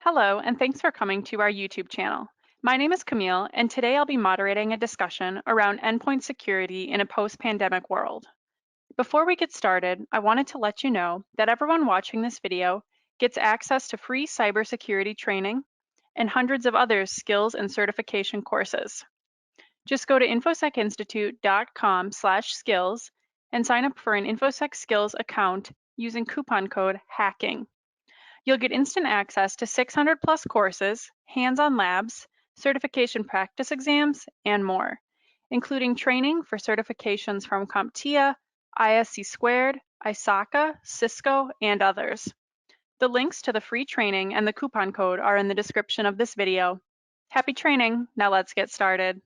Hello, and thanks for coming to our YouTube channel. My name is Camille, and today I'll be moderating a discussion around endpoint security in a post-pandemic world. Before we get started, I wanted to let you know that everyone watching this video gets access to free cybersecurity training and hundreds of other skills and certification courses. Just go to infosecinstitute.com/skills and sign up for an Infosec Skills account using coupon code HACKING. You'll get instant access to 600 plus courses, hands-on labs, certification practice exams, and more, including training for certifications from CompTIA, ISC Squared, ISACA, Cisco, and others. The links to the free training and the coupon code are in the description of this video. Happy training. Now let's get started.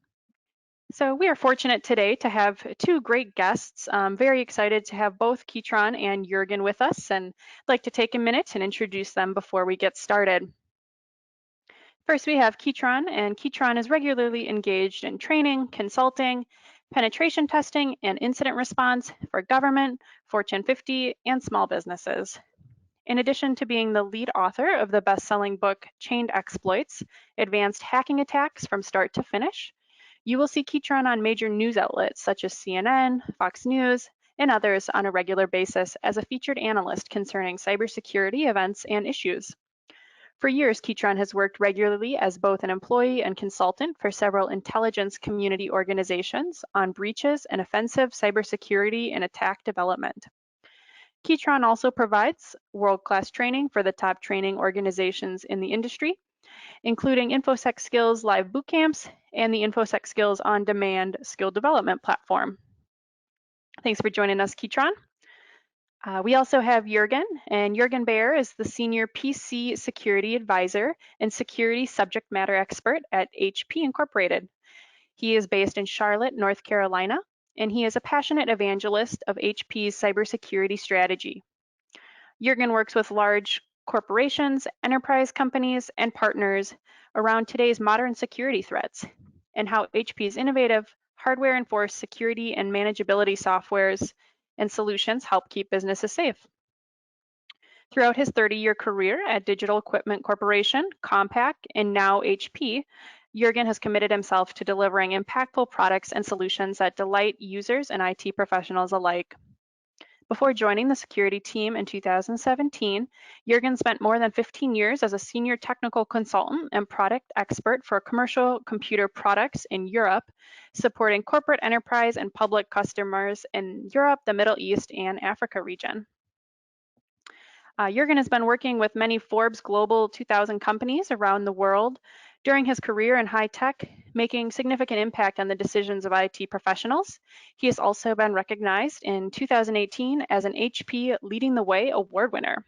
So we are fortunate today to have two great guests. I'm very excited to have both Keatron and Juergen with us, and I'd like to take a minute and introduce them before we get started. First, we have Keatron, and Keatron is regularly engaged in training, consulting, penetration testing, and incident response for government, Fortune 50, and small businesses. In addition to being the lead author of the best-selling book, Chained Exploits, Advanced Hacking Attacks from Start to Finish, you will see Keatron on major news outlets such as CNN, Fox News, and others on a regular basis as a featured analyst concerning cybersecurity events and issues. For years, Keatron has worked regularly as both an employee and consultant for several intelligence community organizations on breaches and offensive cybersecurity and attack development. Keatron also provides world-class training for the top training organizations in the industry, including Infosec Skills Live Bootcamps and the Infosec Skills On Demand skill development platform. Thanks for joining us, Keatron. We also have Juergen, and Juergen Bayer is the Senior PC Security Advisor and Security Subject Matter Expert at HP Incorporated. He is based in Charlotte, North Carolina, and he is a passionate evangelist of HP's cybersecurity strategy. Juergen works with large corporations, enterprise companies, and partners around today's modern security threats and how HP's innovative hardware-enforced security and manageability softwares and solutions help keep businesses safe. Throughout his 30-year career at Digital Equipment Corporation, Compaq, and now HP, Juergen has committed himself to delivering impactful products and solutions that delight users and IT professionals alike. Before joining the security team in 2017, Juergen spent more than 15 years as a senior technical consultant and product expert for commercial computer products in Europe, supporting corporate enterprise and public customers in Europe, the Middle East, and Africa region. Juergen has been working with many Forbes Global 2000 companies around the world during his career in high tech, making significant impact on the decisions of IT professionals. He has also been recognized in 2018 as an HP Leading the Way award winner.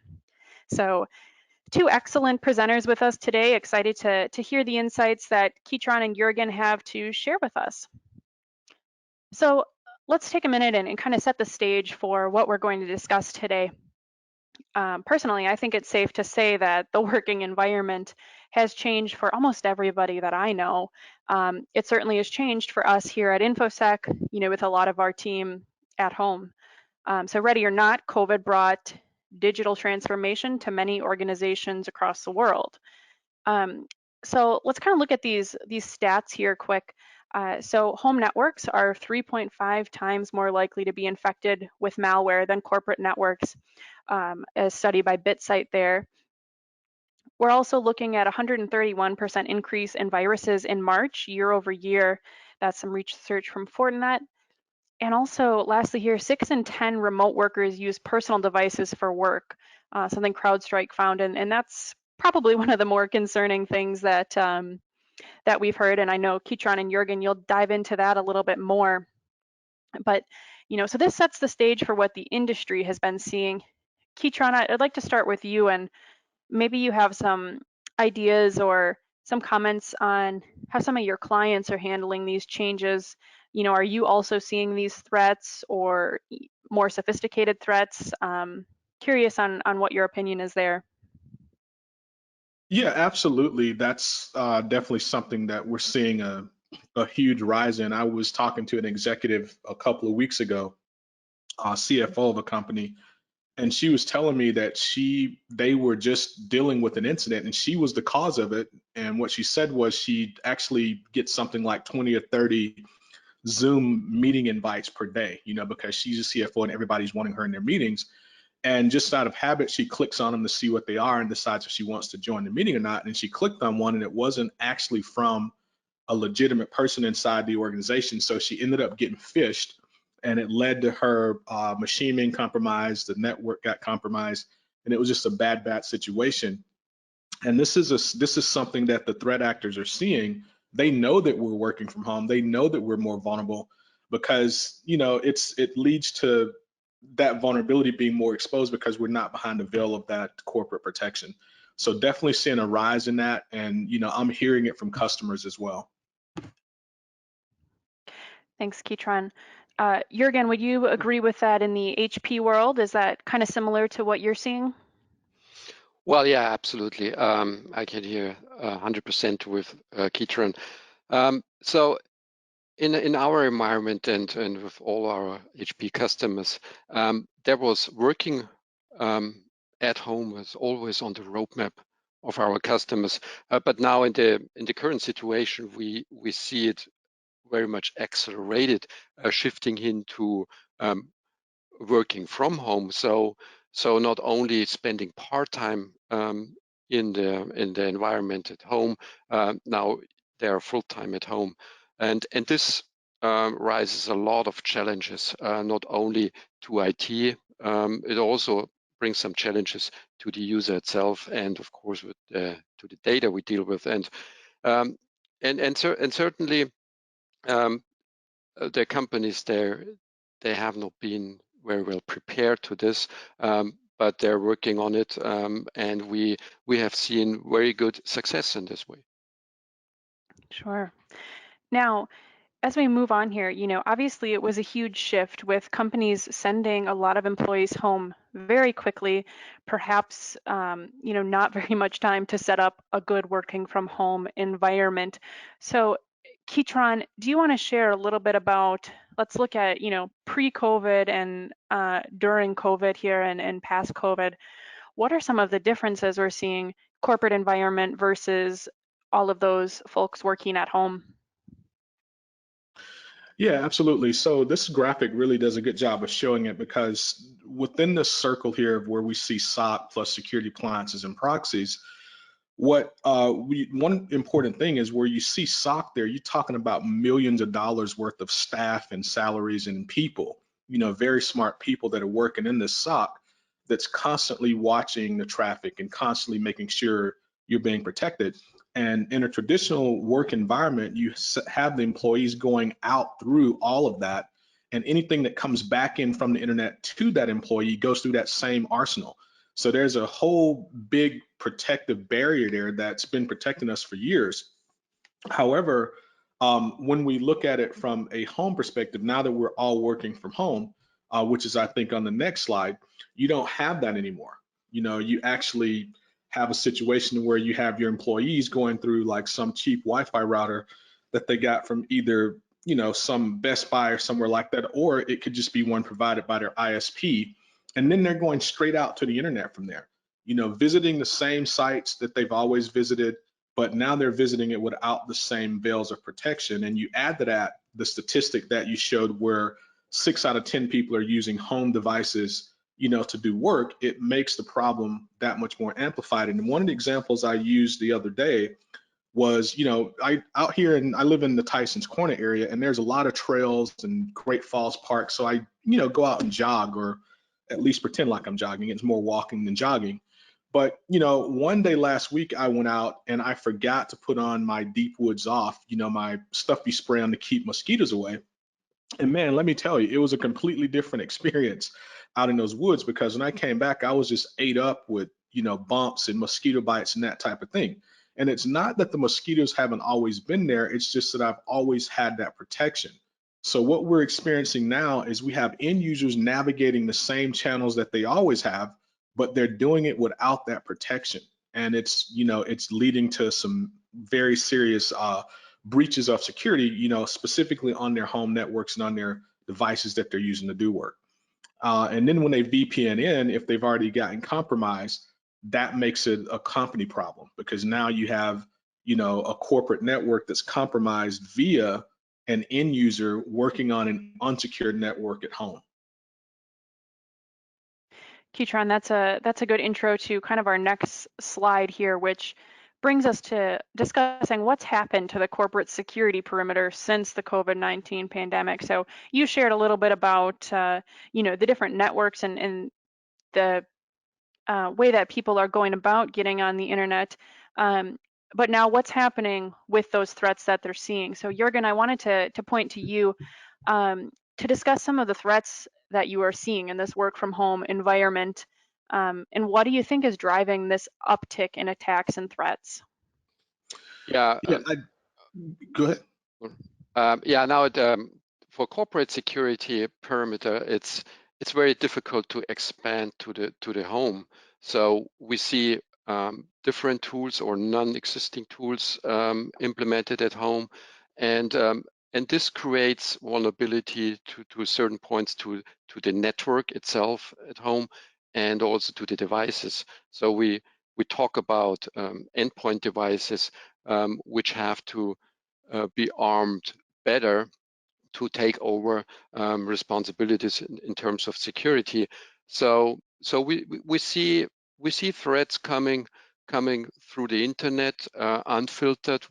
So two excellent presenters with us today, excited to hear the insights that Keatron and Juergen have to share with us. So let's take a minute and kind of set the stage for what we're going to discuss today. Personally, I think it's safe to say that the working environment has changed for almost everybody that I know. It certainly has changed for us here at Infosec, with a lot of our team at home. So ready or not, COVID brought digital transformation to many organizations across the world. So let's kind of look at these stats here quick. So home networks are 3.5 times more likely to be infected with malware than corporate networks, a study by BitSite there. We're also looking at 131% increase in viruses in March year over year. That's some research from Fortinet. And also, lastly here, 6 in 10 remote workers use personal devices for work, something CrowdStrike found, and that's probably one of the more concerning things that that we've heard. And I know Keatron and Juergen, you'll dive into that a little bit more. But so this sets the stage for what the industry has been seeing. Keatron, I'd like to start with you, and maybe you have some ideas or some comments on how some of your clients are handling these changes. Are you also seeing these threats or more sophisticated threats? Curious on what your opinion is there. Yeah, absolutely. That's definitely something that we're seeing a huge rise in. I was talking to an executive a couple of weeks ago, CFO of a company, And she was telling me that they were just dealing with an incident and she was the cause of it. And what she said was she actually gets something like 20 or 30 Zoom meeting invites per day, because she's a CFO and everybody's wanting her in their meetings. And just out of habit, she clicks on them to see what they are and decides if she wants to join the meeting or not. And she clicked on one and it wasn't actually from a legitimate person inside the organization. So she ended up getting phished, and it led to her machine being compromised, the network got compromised, and it was just a bad situation. And this is something that the threat actors are seeing. They know that we're working from home. They know that we're more vulnerable because it leads to that vulnerability being more exposed because we're not behind the veil of that corporate protection. So definitely seeing a rise in that, and I'm hearing it from customers as well. Thanks, Keatron. Juergen, would you agree with that in the HP world? Is that kind of similar to what you're seeing? Well, yeah, absolutely. I can hear 100% with Keatron. So in our environment and with all our HP customers, there was working at home was always on the roadmap of our customers. But now in the current situation, we see it very much accelerated, shifting into working from home. So not only spending part-time in the environment at home, now they are full-time at home, and this raises a lot of challenges, not only to IT, it also brings some challenges to the user itself, and of course with to the data we deal with, and certainly the companies there, they have not been very well prepared to this, but they're working on it, and we have seen very good success in this way. Sure. Now, as we move on here, obviously it was a huge shift with companies sending a lot of employees home very quickly, perhaps, not very much time to set up a good working from home environment. So, Keatron, do you want to share a little bit about, let's look at, pre-COVID and during COVID here and past COVID. What are some of the differences we're seeing corporate environment versus all of those folks working at home? Yeah, absolutely. So this graphic really does a good job of showing it because within this circle here of where we see SOC plus security appliances and proxies, one important thing is where you see SOC there, you're talking about millions of dollars worth of staff and salaries and people, very smart people that are working in this SOC that's constantly watching the traffic and constantly making sure you're being protected. And in a traditional work environment, you have the employees going out through all of that, and anything that comes back in from the internet to that employee goes through that same arsenal. So there's a whole big protective barrier there that's been protecting us for years. However, when we look at it from a home perspective, now that we're all working from home, which is I think on the next slide, you don't have that anymore. You actually have a situation where you have your employees going through like some cheap Wi-Fi router that they got from either some Best Buy or somewhere like that, or it could just be one provided by their ISP, and then they're going straight out to the internet from there. Visiting the same sites that they've always visited, but now they're visiting it without the same veils of protection. And you add to that the statistic that you showed where 6 out of 10 people are using home devices, to do work. It makes the problem that much more amplified. And one of the examples I used the other day was, I live in the Tysons Corner area, and there's a lot of trails and Great Falls Park. So I, go out and jog, or at least pretend like I'm jogging. It's more walking than jogging. But, one day last week I went out and I forgot to put on my Deep Woods Off, my stuff you spray on to keep mosquitoes away. And man, let me tell you, it was a completely different experience out in those woods, because when I came back, I was just ate up with, bumps and mosquito bites and that type of thing. And it's not that the mosquitoes haven't always been there, it's just that I've always had that protection. So what we're experiencing now is we have end users navigating the same channels that they always have, but they're doing it without that protection. And it's leading to some very serious breaches of security, specifically on their home networks and on their devices that they're using to do work. And then when they VPN in, if they've already gotten compromised, that makes it a company problem, because now you have, a corporate network that's compromised via an end user working on an unsecured network at home. Keatron, that's a good intro to kind of our next slide here, which brings us to discussing what's happened to the corporate security perimeter since the COVID-19 pandemic. So you shared a little bit about the different networks and the way that people are going about getting on the internet. But now what's happening with those threats that they're seeing? So Juergen, I wanted to point to you to discuss some of the threats that you are seeing in this work from home environment. And what do you think is driving this uptick in attacks and threats? Yeah. Yeah, go ahead. Yeah. Now, for corporate security perimeter, it's very difficult to expand to the home. So we see different tools or non-existing tools implemented at home, and this creates vulnerability to certain points to the network itself at home, and also to the devices. So we talk about endpoint devices which have to be armed better to take over responsibilities in terms of security. So we see threats coming through the internet unfiltered.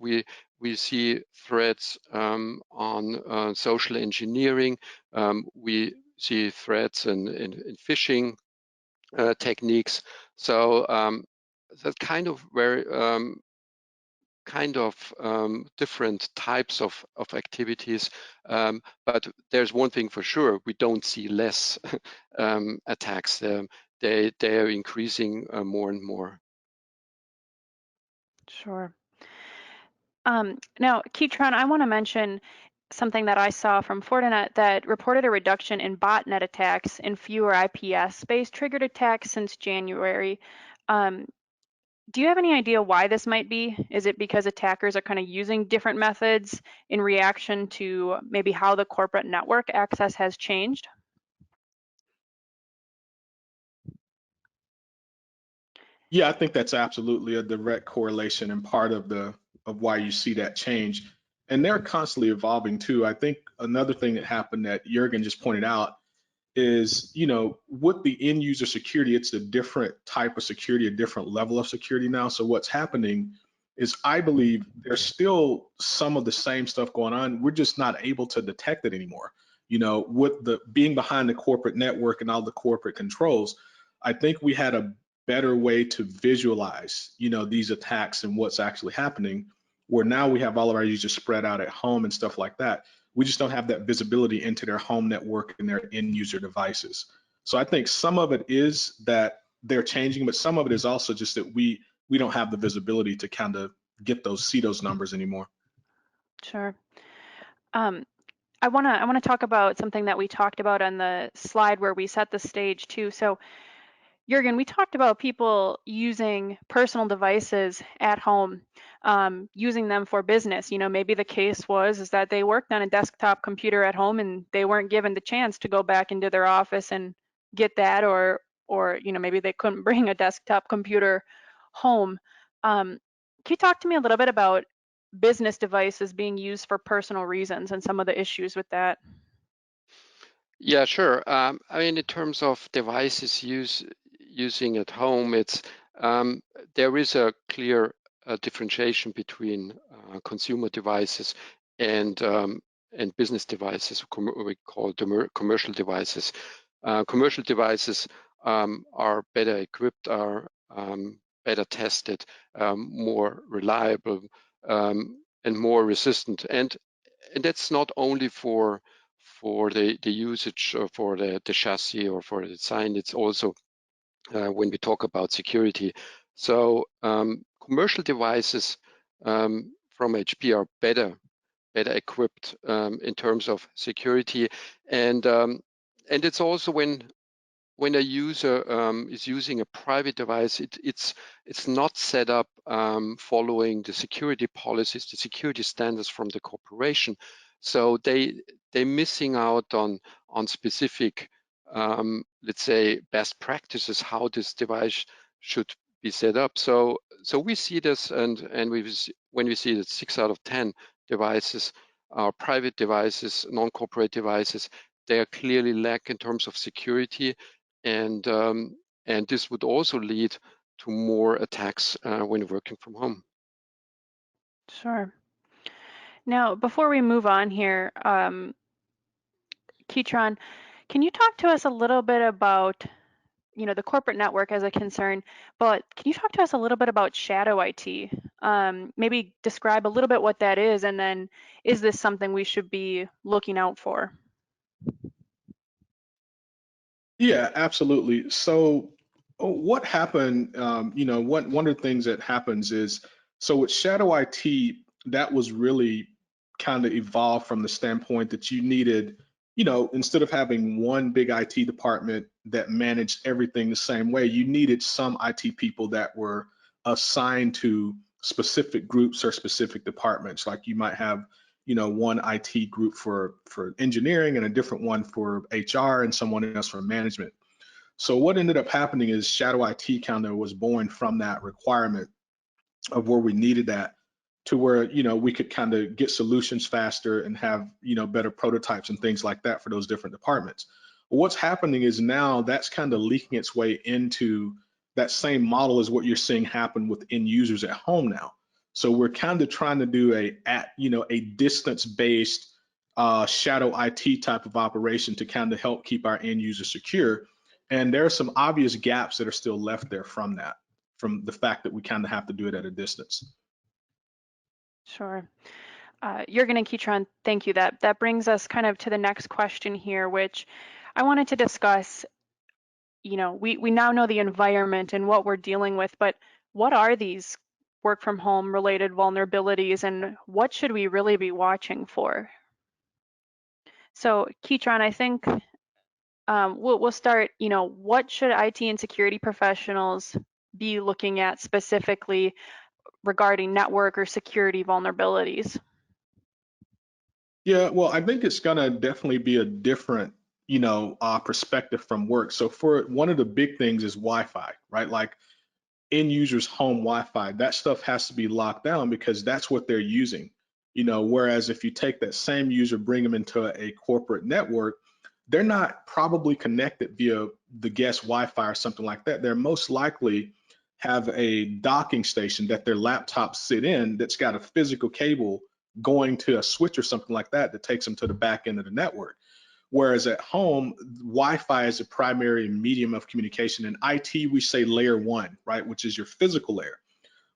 We see threats on social engineering. We see threats in phishing techniques. So that kind of very different types of activities, but there's one thing for sure: we don't see less attacks. They are increasing more and more. Sure. Now, Keatron, I want to mention something that I saw from Fortinet that reported a reduction in botnet attacks and fewer IPS-based triggered attacks since January. Do you have any idea why this might be? Is it because attackers are kind of using different methods in reaction to maybe how the corporate network access has changed? Yeah, I think that's absolutely a direct correlation and part of why you see that change. And they're constantly evolving too. I think another thing that happened that Juergen just pointed out is, with the end user security, it's a different type of security, a different level of security now. So what's happening is, I believe there's still some of the same stuff going on. We're just not able to detect it anymore. With the being behind the corporate network and all the corporate controls, I think we had a better way to visualize, these attacks and what's actually happening, where now we have all of our users spread out at home and stuff like that. We just don't have that visibility into their home network and their end user devices. So I think some of it is that they're changing, but some of it is also just that we don't have the visibility to kind of see those numbers anymore. Sure. I want to talk about something that we talked about on the slide where we set the stage too. So Juergen, we talked about people using personal devices at home, using them for business. Maybe the case is that they worked on a desktop computer at home and they weren't given the chance to go back into their office and get that, or maybe they couldn't bring a desktop computer home. Can you talk to me a little bit about business devices being used for personal reasons and some of the issues with that? Yeah, sure. I mean, in terms of devices using at home, it's there is a clear differentiation between consumer devices and business devices, we call them commercial devices. Commercial devices are better equipped, are better tested, more reliable, and more resistant. And that's not only for the usage for the chassis or for the design. It's also when we talk about security. So commercial devices from HP are better equipped in terms of security, and it's also when a user is using a private device, it's not set up following the security policies, the security standards from the corporation. So they're missing out on specific let's say, best practices how this device should be set up. So we see this, and when we see that 6 out of 10 devices are private devices, non-corporate devices, they are clearly lack in terms of security, and this would also lead to more attacks when working from home. Sure. Now, before we move on here, Keatron, can you talk to us a little bit about, the corporate network as a concern, but can you talk to us a little bit about shadow IT? Maybe describe a little bit what that is, and then is this something we should be looking out for? Yeah, absolutely. So what happened, one of the things that happens is, so with shadow IT, that was really kind of evolved from the standpoint that you needed, instead of having one big IT department that managed everything the same way, you needed some IT people that were assigned to specific groups or specific departments. Like you might have, one IT group for engineering and a different one for HR and someone else for management. So what ended up happening is shadow IT kind of was born from that requirement of where we needed that, to where we could kind of get solutions faster and have better prototypes and things like that for those different departments. But what's happening is now that's kind of leaking its way into that same model as what you're seeing happen with end users at home now. So we're kind of trying to do a distance-based shadow IT type of operation to kind of help keep our end users secure. And there are some obvious gaps that are still left there from that, from the fact that we kind of have to do it at a distance. Sure. Juergen and Keatron, thank you. That brings us kind of to the next question here, which I wanted to discuss. We now know the environment and what we're dealing with, but what are these work from home related vulnerabilities, and what should we really be watching for? So Keatron, I think we'll start, what should IT and security professionals be looking at specifically regarding network or security vulnerabilities? Yeah, well, I think it's gonna definitely be a different, perspective from work. So for one of the big things is Wi-Fi, right? Like end users' home Wi-Fi, that stuff has to be locked down because that's what they're using. Whereas if you take that same user, bring them into a corporate network, they're not probably connected via the guest Wi-Fi or something like that. They're most likely have a docking station that their laptops sit in that's got a physical cable going to a switch or something like that that takes them to the back end of the network. Whereas at home, Wi-Fi is a primary medium of communication. In IT, we say layer one, right, which is your physical layer.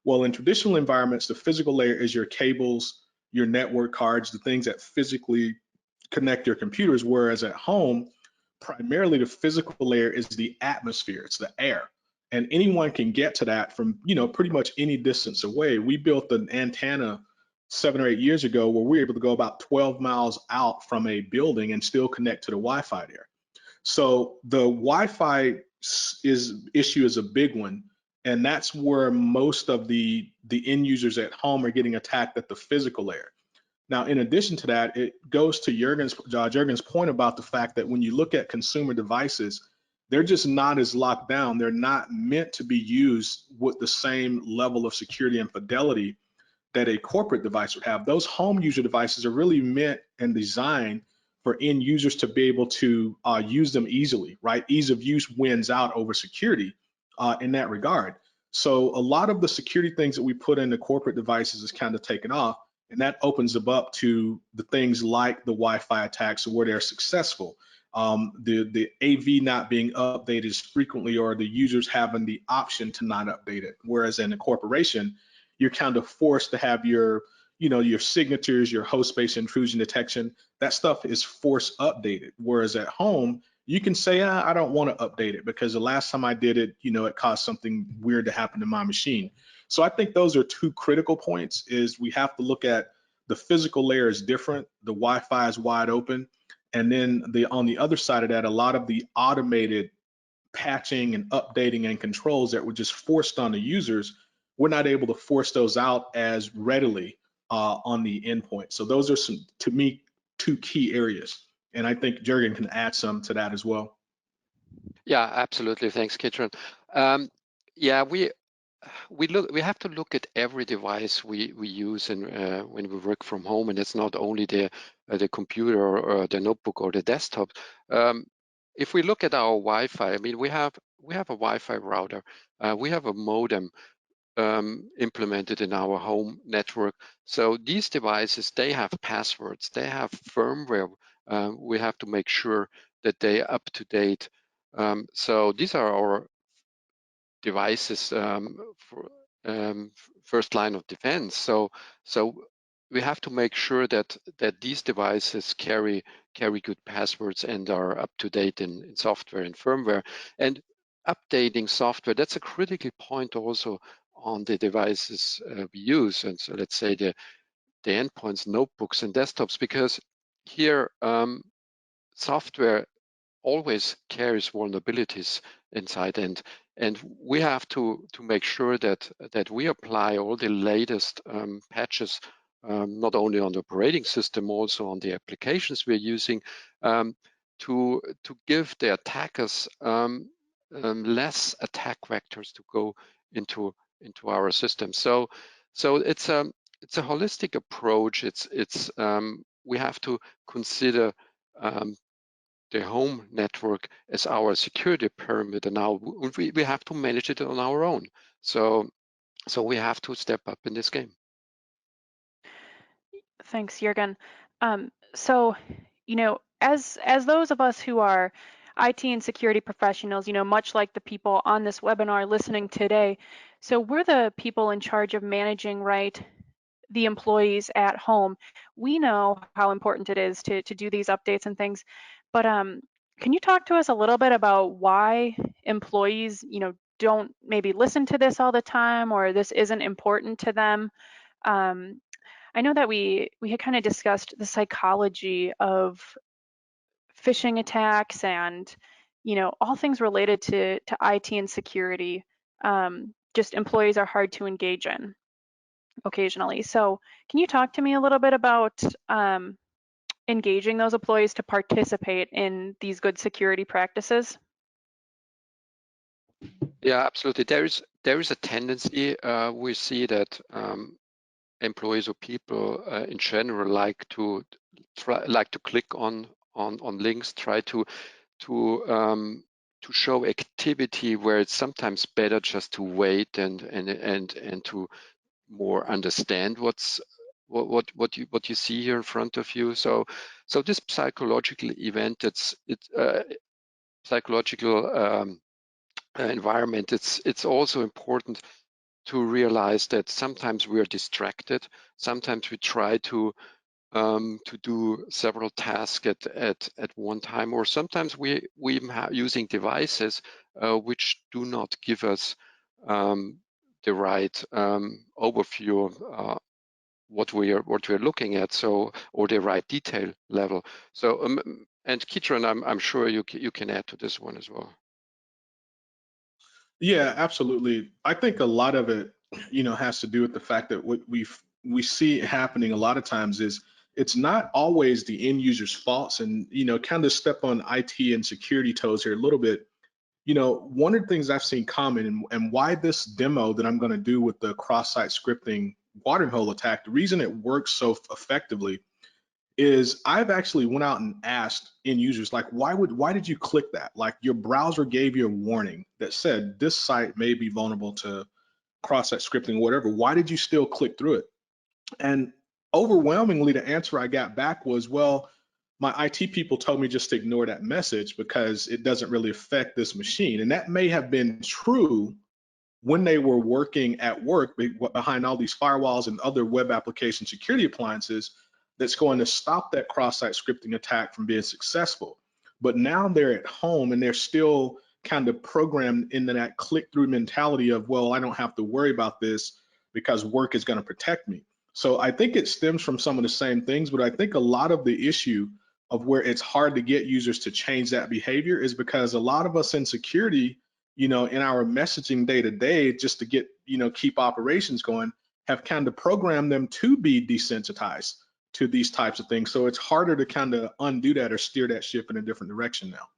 Well, in traditional environments, the physical layer is your cables, your network cards, the things that physically connect your computers. Whereas at home, primarily the physical layer is the atmosphere, it's the air. And anyone can get to that from, pretty much any distance away. We built an antenna 7 or 8 years ago where we were able to go about 12 miles out from a building and still connect to the Wi-Fi there. So the Wi-Fi issue is a big one, and that's where most of the end users at home are getting attacked at the physical layer. Now, in addition to that, it goes to Juergen's point about the fact that when you look at consumer devices, they're just not as locked down. They're not meant to be used with the same level of security and fidelity that a corporate device would have. Those home user devices are really meant and designed for end users to be able to use them easily, right? Ease of use wins out over security in that regard. So a lot of the security things that we put into corporate devices is kind of taken off, and that opens them up to the things like the Wi-Fi attacks where they're successful. The AV not being updated as frequently, or the users having the option to not update it. Whereas in a corporation, you're kind of forced to have your signatures, your host space intrusion detection, that stuff is force updated. Whereas at home, you can say, I don't want to update it because the last time I did it, it caused something weird to happen to my machine. So I think those are two critical points. Is we have to look at the physical layer is different, the Wi-Fi is wide open, and then on the other side of that, a lot of the automated patching and updating and controls that were just forced on the users, we're not able to force those out as readily on the endpoint. So those are some, to me, two key areas. And I think Juergen can add some to that as well. Yeah, absolutely. Thanks, Keatron. Yeah, we have to look at every device we use and when we work from home, and it's not only the computer or the notebook or the desktop. If we look at our Wi-Fi, I mean, we have a Wi-Fi router, we have a modem implemented in our home network. So these devices, they have passwords, they have firmware. We have to make sure that they are up to date. So these are our devices for first line of defense. So we have to make sure that these devices carry good passwords and are up to date in software and firmware. And updating software, that's a critical point also on the devices we use. And so let's say the endpoints, notebooks, and desktops, because here software always carries vulnerabilities inside, and we have to make sure that we apply all the latest patches, not only on the operating system, also on the applications we're using, to give the attackers less attack vectors to go into our system. So it's a holistic approach. It's we have to consider the home network as our security perimeter now. We have to manage it on our own. So we have to step up in this game. Thanks, Juergen. So, as those of us who are IT and security professionals, much like the people on this webinar listening today, so we're the people in charge of managing, right, the employees at home. We know how important it is to do these updates and things, but can you talk to us a little bit about why employees, don't maybe listen to this all the time, or this isn't important to them? Um, I know that we had kind of discussed the psychology of phishing attacks and all things related to IT and security. Just employees are hard to engage in occasionally. So can you talk to me a little bit about engaging those employees to participate in these good security practices? Yeah, absolutely. There is a tendency we see that employees or people in general like to click on links, try to show activity where it's sometimes better just to wait and to more understand what you see here in front of you. So this psychological event, it's psychological environment. It's also important to realize that sometimes we are distracted. Sometimes we try to do several tasks at one time, or sometimes we using devices which do not give us the right overview of what we are looking at, so, or the right detail level. So and Keatron, I'm sure you can add to this one as well. Yeah, absolutely. I think a lot of it, has to do with the fact that what we see happening a lot of times is it's not always the end user's faults. And, kind of step on IT and security toes here a little bit. One of the things I've seen common, and why this demo that I'm going to do with the cross-site scripting watering hole attack, the reason it works so effectively is I've actually went out and asked end users, like, why did you click that? Like, your browser gave you a warning that said this site may be vulnerable to cross-site scripting or whatever. Why did you still click through it? And overwhelmingly, the answer I got back was, well, my IT people told me just to ignore that message because it doesn't really affect this machine. And that may have been true when they were working at work behind all these firewalls and other web application security appliances that's going to stop that cross-site scripting attack from being successful. But now they're at home and they're still kind of programmed into that click-through mentality of, well, I don't have to worry about this because work is going to protect me. So I think it stems from some of the same things, but I think a lot of the issue of where it's hard to get users to change that behavior is because a lot of us in security, in our messaging day to day, just to get, keep operations going, have kind of programmed them to be desensitized to these types of things. So it's harder to kind of undo that or steer that ship in a different direction now.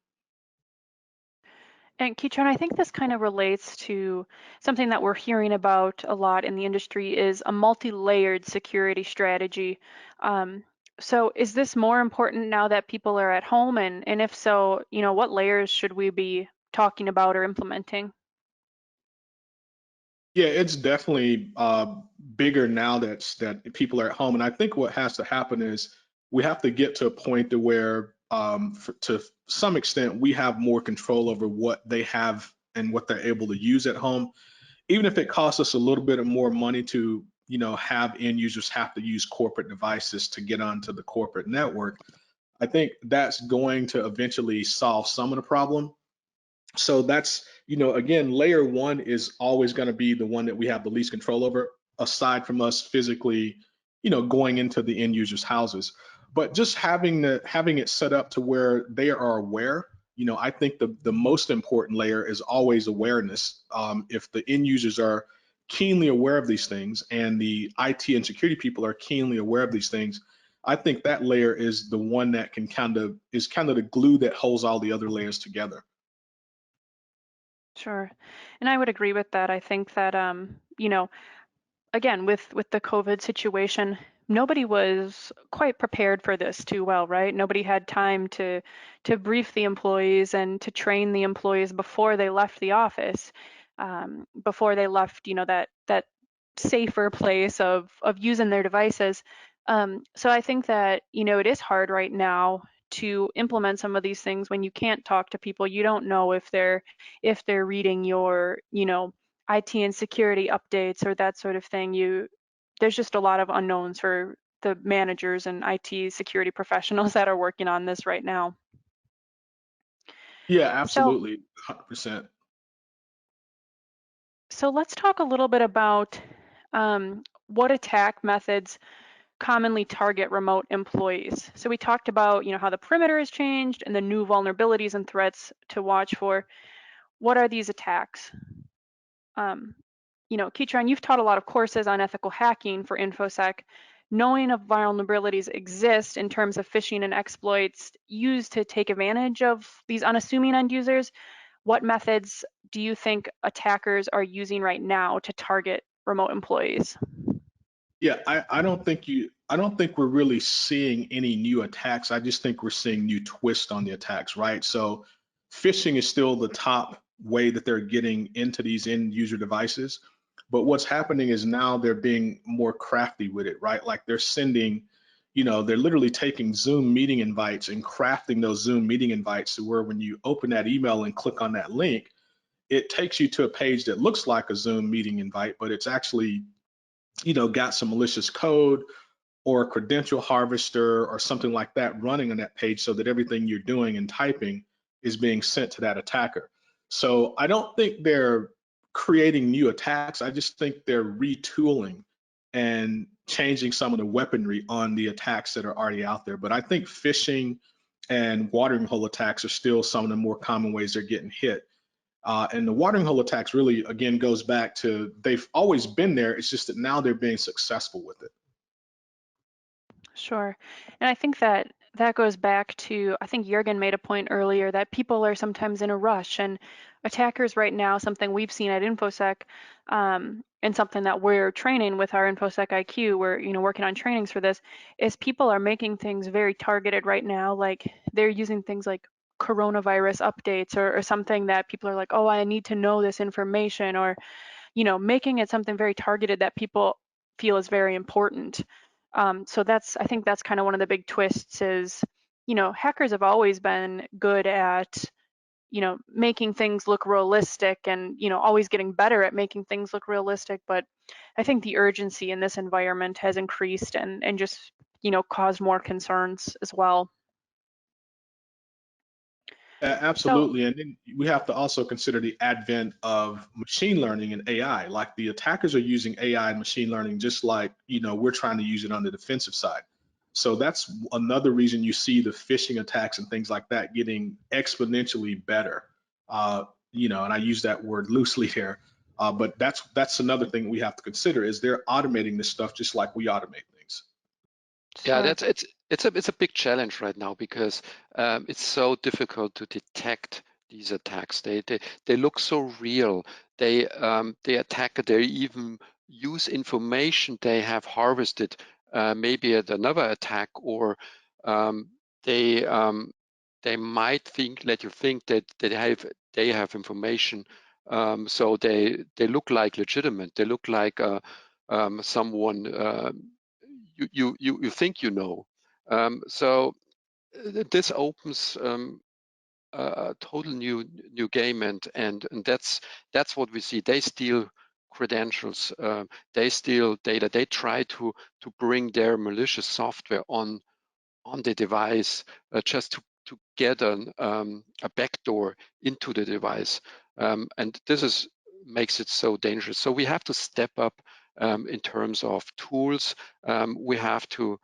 And Keatron, I think this kind of relates to something that we're hearing about a lot in the industry is a multi-layered security strategy. Um, so is this more important now that people are at home? And if so, what layers should we be talking about or implementing? Yeah, it's definitely bigger now that people are at home, and I think what has to happen is we have to get to a point to where, to some extent, we have more control over what they have and what they're able to use at home, even if it costs us a little bit of more money to, have end users have to use corporate devices to get onto the corporate network. I think that's going to eventually solve some of the problem. So that's, again, layer one is always going to be the one that we have the least control over, aside from us physically, going into the end users' houses. But just having it set up to where they are aware, I think the most important layer is always awareness. If the end users are keenly aware of these things and the IT and security people are keenly aware of these things, I think that layer is the one that is kind of the glue that holds all the other layers together. Sure. And I would agree with that. I think that, again, with the COVID situation, nobody was quite prepared for this too well, right? Nobody had time to brief the employees and to train the employees before they left the office, before they left, that safer place of using their devices. So I think that, it is hard right now to implement some of these things when you can't talk to people. You don't know if they're reading your, IT and security updates or that sort of thing. There's just a lot of unknowns for the managers and IT security professionals that are working on this right now. Yeah, So, absolutely, 100%. so let's talk a little bit about what attack methods commonly target remote employees. So we talked about, how the perimeter has changed and the new vulnerabilities and threats to watch for. What are these attacks? Um, Keatron, you've taught a lot of courses on ethical hacking for InfoSec. Knowing of vulnerabilities exist in terms of phishing and exploits used to take advantage of these unassuming end users, what methods do you think attackers are using right now to target remote employees? Yeah, I don't think we're really seeing any new attacks. I just think we're seeing new twists on the attacks, right? So phishing is still the top way that they're getting into these end user devices. But what's happening is now they're being more crafty with it, right? Like they're sending, they're literally taking Zoom meeting invites and crafting those Zoom meeting invites to where when you open that email and click on that link, it takes you to a page that looks like a Zoom meeting invite, but it's actually, got some malicious code or a credential harvester or something like that running on that page so that everything you're doing and typing is being sent to that attacker. So I don't think they're creating new attacks. I just think they're retooling and changing some of the weaponry on the attacks that are already out there. But I think phishing and watering hole attacks are still some of the more common ways they're getting hit. And the watering hole attacks really, again, goes back to they've always been there. It's just that now they're being successful with it. Sure. And I think that goes back to, I think Juergen made a point earlier that people are sometimes in a rush and attackers right now, something we've seen at InfoSec, and something that we're training with our InfoSec IQ, we're, working on trainings for this, is people are making things very targeted right now. Like they're using things like coronavirus updates or something that people are like, oh, I need to know this information, or making it something very targeted that people feel is very important. So I think that's kind of one of the big twists is, hackers have always been good at, making things look realistic and, always getting better at making things look realistic. But I think the urgency in this environment has increased and just, caused more concerns as well. So Absolutely. And then we have to also consider the advent of machine learning and AI. Like the attackers are using AI and machine learning just like, we're trying to use it on the defensive side. So that's another reason you see the phishing attacks and things like that getting exponentially better. And I use that word loosely here. But that's another thing we have to consider is they're automating this stuff just like we automate things. Yeah, sure. that's it's a big challenge right now because it's so difficult to detect these attacks. They look so real. They attack. They even use information they have harvested, maybe at another attack, or they might let you think that they have information. So they look like legitimate. They look like someone you think you know. So this opens a total new game, and that's what we see. They steal credentials, they steal data, they try to bring their malicious software on the device, just to get a backdoor into the device, and this makes it so dangerous. So we have to step up in terms of tools. We have to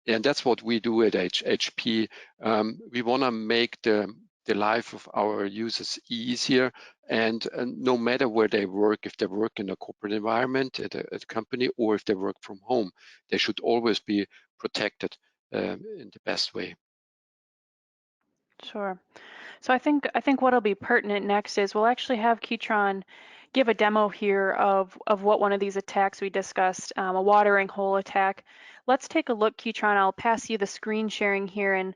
and that's what we do at HP. We want to make the life of our users easier, and no matter where they work, if they work in a corporate environment at a company, or if they work from home, they should always be protected in the best way. Sure. So I think what'll be pertinent next is we'll actually have Keatron give a demo here of what one of these attacks we discussed, a watering hole attack. Let's take a look, Keatron. I'll pass you the screen sharing here, and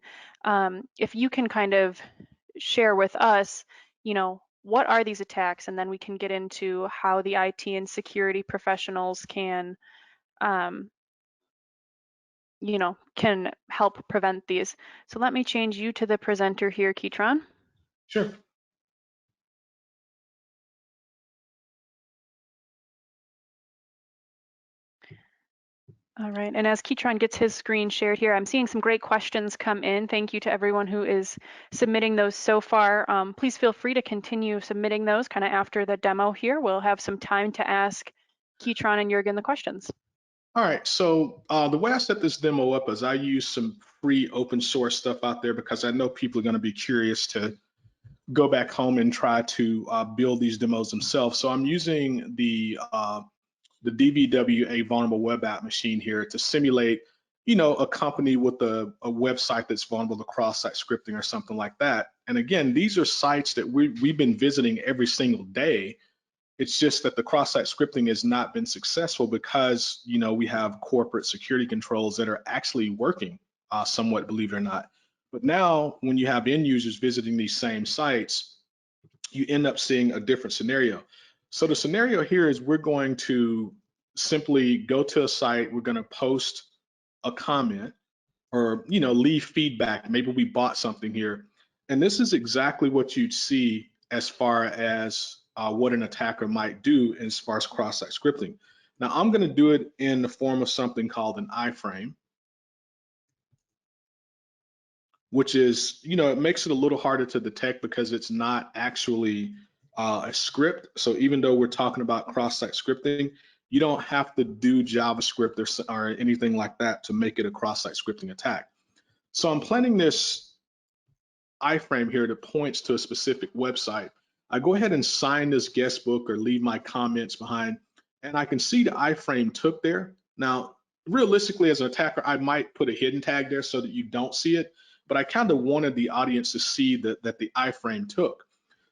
if you can kind of share with us, what are these attacks, and then we can get into how the IT and security professionals can can help prevent these. So let me change you to the presenter here, Keatron. Sure. All right, and as Keatron gets his screen shared here, I'm seeing some great questions come in. Thank you to everyone who is submitting those so far. Please feel free to continue submitting those kind of after the demo here. We'll have some time to ask Keatron and Juergen the questions. All right, so the way I set this demo up is I use some free open source stuff out there because I know people are going to be curious to go back home and try to build these demos themselves. So I'm using the DVWA vulnerable web app machine here to simulate, a company with a website that's vulnerable to cross-site scripting or something like that. And again, these are sites that we've been visiting every single day. It's just that the cross-site scripting has not been successful because, we have corporate security controls that are actually working somewhat, believe it or not. But now when you have end users visiting these same sites, you end up seeing a different scenario. So the scenario here is we're going to simply go to a site, we're going to post a comment or, leave feedback. Maybe we bought something here. And this is exactly what you'd see as far as what an attacker might do as far as cross-site scripting. Now I'm going to do it in the form of something called an iframe, which is, it makes it a little harder to detect because it's not actually a script. So even though we're talking about cross-site scripting, you don't have to do JavaScript or anything like that to make it a cross-site scripting attack. So I'm planning this iframe here that points to a specific website. I go ahead and sign this guest book or leave my comments behind, and I can see the iframe took there. Now, realistically, as an attacker, I might put a hidden tag there so that you don't see it, but I kind of wanted the audience to see that the iframe took.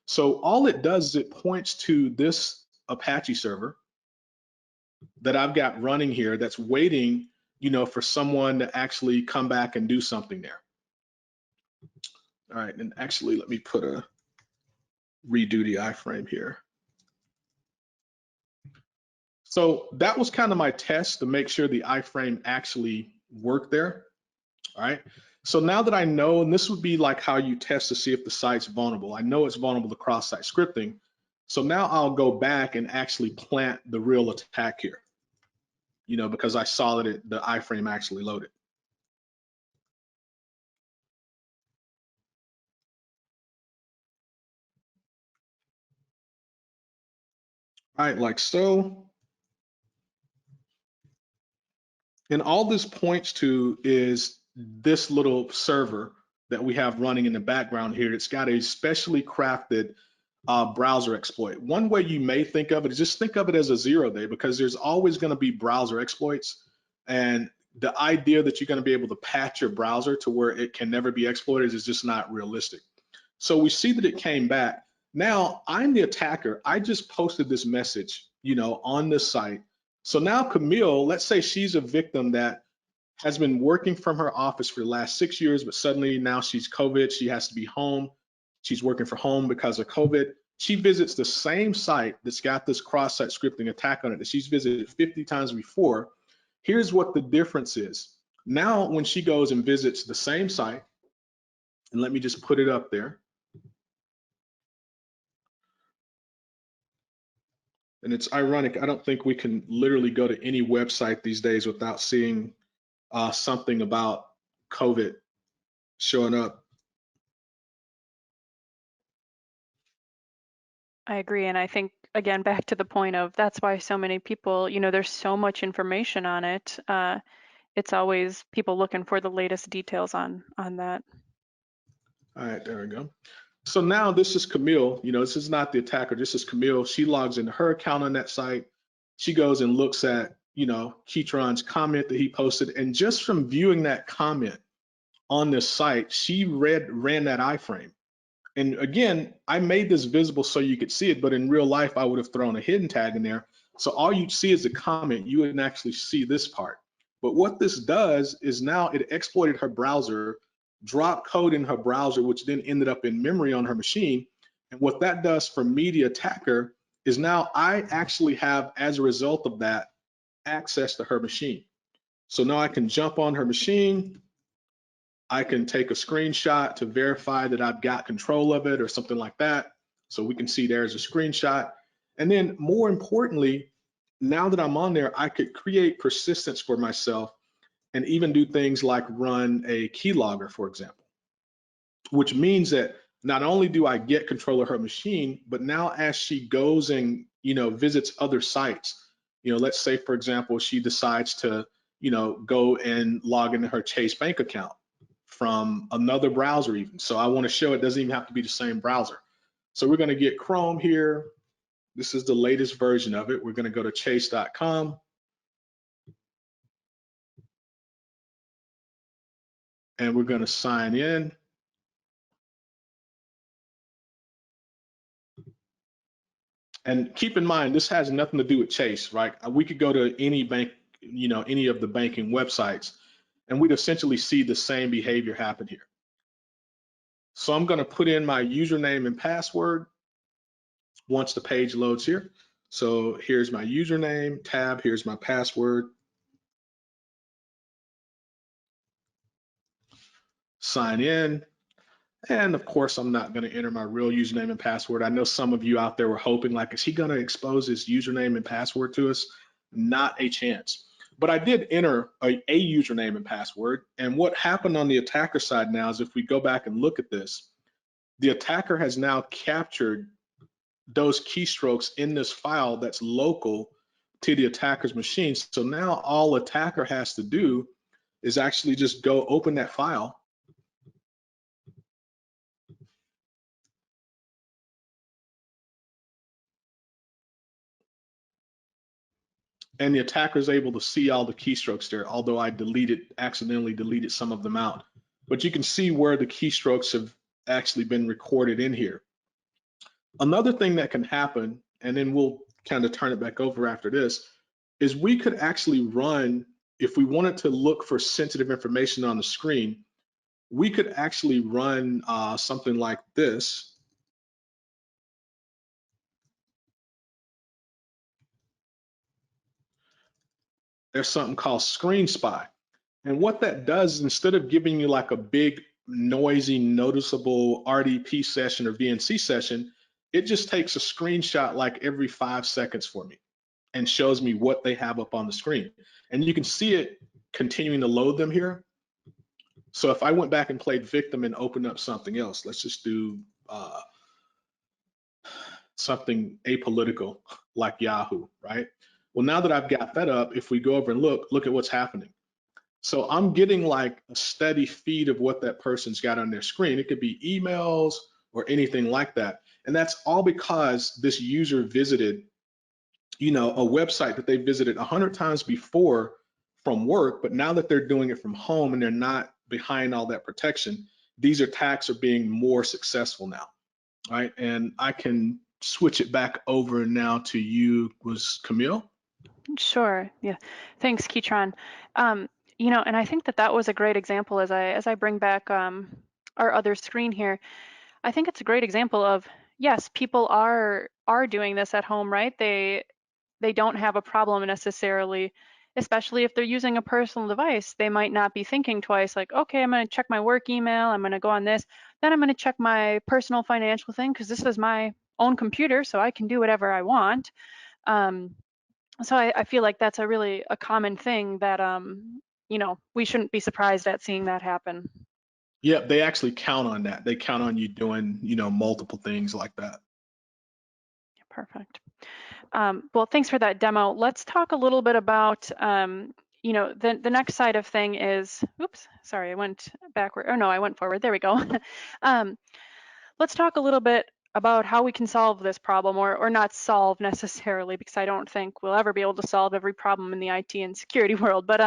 So all it does is it points to this Apache server that I've got running here that's waiting, for someone to actually come back and do something there. All right, and actually let me redo the iframe here. So that was kind of my test to make sure the iframe actually worked there. All right. So now that I know, and this would be like how you test to see if the site's vulnerable. I know it's vulnerable to cross-site scripting. So now I'll go back and actually plant the real attack here, because I saw that the iframe actually loaded. All right, like so. And all this points to is this little server that we have running in the background here. It's got a specially crafted browser exploit. One way you may think of it is just think of it as a 0-day, because there's always going to be browser exploits. And the idea that you're going to be able to patch your browser to where it can never be exploited is just not realistic. So we see that it came back. Now I'm the attacker. I just posted this message, on this site. So now Camille, let's say she's a victim that has been working from her office for the last 6 years, but suddenly now she's COVID. She has to be home. She's working from home because of COVID. She visits the same site that's got this cross-site scripting attack on it that she's visited 50 times before. Here's what the difference is. Now, when she goes and visits the same site, and let me just put it up there. And it's ironic, I don't think we can literally go to any website these days without seeing something about COVID showing up. I agree. And I think, again, back to the point of that's why so many people, there's so much information on it. It's always people looking for the latest details on that. All right, there we go. So now this is Camille. This is not the attacker. This is Camille. She logs into her account on that site. She goes and looks at, Keatron's comment that he posted. And just from viewing that comment on this site, she ran that iframe. And again, I made this visible so you could see it, but in real life, I would have thrown a hidden tag in there. So all you'd see is the comment. You wouldn't actually see this part. But what this does is now it exploited her browser, dropped code in her browser, which then ended up in memory on her machine. And what that does for me, the attacker, is now I actually have, as a result of that, access to her machine. So now I can jump on her machine. I can take a screenshot to verify that I've got control of it or something like that. So we can see there's a screenshot. And then more importantly, now that I'm on there, I could create persistence for myself and even do things like run a keylogger, for example, which means that not only do I get control of her machine, but now as she goes and, visits other sites, let's say, for example, she decides to, go and log into her Chase bank account from another browser even. So I want to show it doesn't even have to be the same browser. So we're going to get Chrome here. This is the latest version of it. We're going to go to chase.com. And we're going to sign in. And keep in mind, this has nothing to do with Chase, right? We could go to any bank, any of the banking websites, and we'd essentially see the same behavior happen here. So I'm going to put in my username and password once the page loads here. So here's my username tab, here's my password. Sign in. And of course, I'm not going to enter my real username and password. I know some of you out there were hoping, like, is he going to expose his username and password to us? Not a chance. But I did enter a username and password. And what happened on the attacker side now is if we go back and look at this, the attacker has now captured those keystrokes in this file that's local to the attacker's machine. So now all attacker has to do is actually just go open that file. And the attacker is able to see all the keystrokes there, although I accidentally deleted some of them out. But you can see where the keystrokes have actually been recorded in here. Another thing that can happen, and then we'll kind of turn it back over after this, is we could actually run, if we wanted to look for sensitive information on the screen, we could actually run something like this. There's something called Screen Spy. And what that does is instead of giving you like a big, noisy, noticeable RDP session or VNC session, it just takes a screenshot like every 5 seconds for me and shows me what they have up on the screen. And you can see it continuing to load them here. So if I went back and played victim and opened up something else, let's just do something apolitical like Yahoo, right? Well, now that I've got that up, if we go over and look at what's happening. So I'm getting like a steady feed of what that person's got on their screen. It could be emails or anything like that. And that's all because this user visited, a website that they visited 100 times before from work, but now that they're doing it from home and they're not behind all that protection, these attacks are being more successful now, right? And I can switch it back over now to you, was Camille? Sure. Yeah. Thanks, Keatron. You know, and I think that that was a great example as I bring back our other screen here. I think it's a great example of, yes, people are doing this at home, right? They don't have a problem necessarily, especially if they're using a personal device. They might not be thinking twice, like, okay, I'm going to check my work email, I'm going to go on this, then I'm going to check my personal financial thing because this is my own computer, so I can do whatever I want. Um, so I feel like that's a really a common thing that you know, we shouldn't be surprised at seeing that happen. Yep, they actually count on that. They count on you doing, multiple things like that. Perfect. Well, thanks for that demo. Let's talk a little bit about, you know, the next side of thing is, oops, sorry, I went backward. Oh no, I went forward. There we go. um, let's talk a little bit about how we can solve this problem, or not solve necessarily, because I don't think we'll ever be able to solve every problem in the IT and security world. But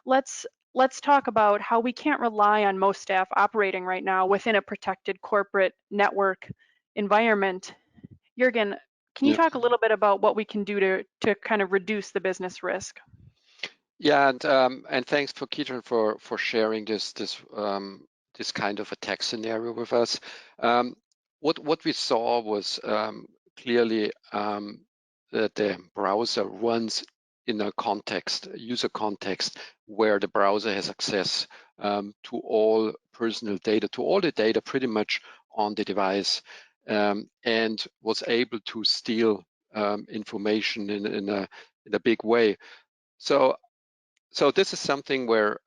let's let's talk about how we can't rely on most staff operating right now within a protected corporate network environment. Juergen, can you Yeah. talk a little bit about what we can do to kind of reduce the business risk? Yeah, and thanks for Keatron for sharing this kind of attack scenario with us. What we saw was clearly that the browser runs in a user context, where the browser has access to all personal data, to all the data pretty much on the device, and was able to steal information in a big way. So this is something where